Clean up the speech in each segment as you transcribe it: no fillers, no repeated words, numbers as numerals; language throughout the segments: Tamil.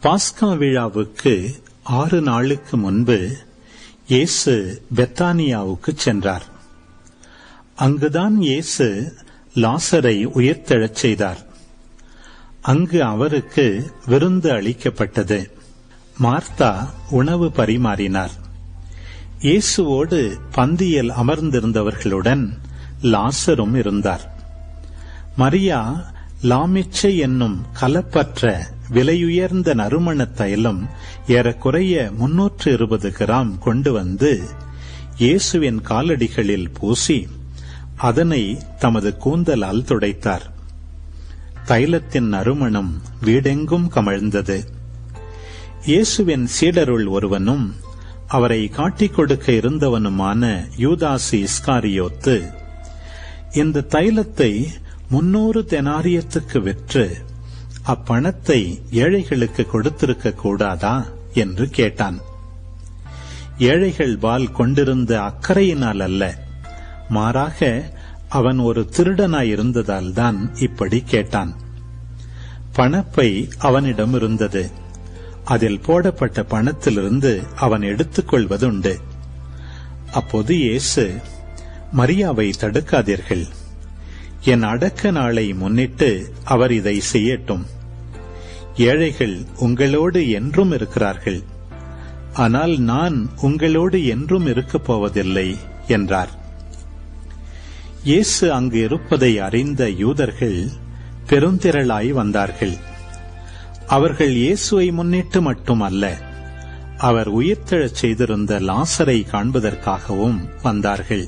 பாஸ்கா விழாவுக்கு 6 நாளுக்கு முன்பு இயேசு பெத்தானியாவுக்கு சென்றார். அங்குதான் இயேசு லாசரை உயிர்த்தெழச் செய்தார். அங்கு அவருக்கு விருந்து அளிக்கப்பட்டது. மார்த்தா உணவு பரிமாறினார். இயேசுவோடு பந்தியில் அமர்ந்திருந்தவர்களுடன் லாசரும் இருந்தார். மரியா லாமிச்சை என்னும் கலப்பற்ற விலையுயர்ந்த நறுமண தைலம் ஏறக்குறைய 320 கிராம் கொண்டு வந்து இயேசுவின் காலடிகளில் பூசி அதனை தமது கூந்தலால் துடைத்தார். தைலத்தின் நறுமணம் வீடெங்கும் கமழ்ந்தது. இயேசுவின் சீடருள் ஒருவனும் அவரை காட்டிக் கொடுக்க இருந்தவனுமான யூதாசு இஸ்காரியோத்து, இந்த தைலத்தை 300 தெனாரியத்துக்கு விற்று அப்பணத்தை ஏழைகளுக்கு கொடுத்திருக்க கூடாதா என்று கேட்டான். ஏழைகள் பால் கொண்டிருந்த அக்கறையினால் அல்ல, மாறாக அவன் ஒரு திருடனாயிருந்ததால் தான் இப்படி கேட்டான். பணப்பை அவனிடம் இருந்தது. அதில் போடப்பட்ட பணத்திலிருந்து அவன் எடுத்துக்கொள்வதுண்டு. அப்போது இயேசு, மரியாவை தடுக்காதீர்கள், என் அடக்க நாளை முன்னிட்டு அவர் இதை செய்யட்டும். ஏழைகள் உங்களோடு என்றும் இருக்கிறார்கள், ஆனால் நான் உங்களோடு என்றும் இருக்கப் போவதில்லை என்றார். இயேசு அங்கு இருப்பதை அறிந்த யூதர்கள் பெருந்திரளாய் வந்தார்கள். அவர்கள் இயேசுவை முன்னிட்டு மட்டுமல்ல, அவர் உயிர்த்தெழச் செய்திருந்த லாசரை காண்பதற்காகவும் வந்தார்கள்.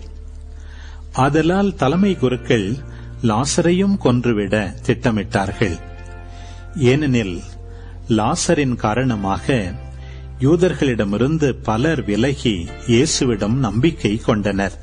ஆதலால் தலைமை குருக்கள் லாசரையும் கொன்றுவிட திட்டமிட்டார்கள். ஏனெனில் லாசரின் காரணமாக யூதர்களிடமிருந்து பலர் விலகி இயேசுவிடம் நம்பிக்கை கொண்டனர்.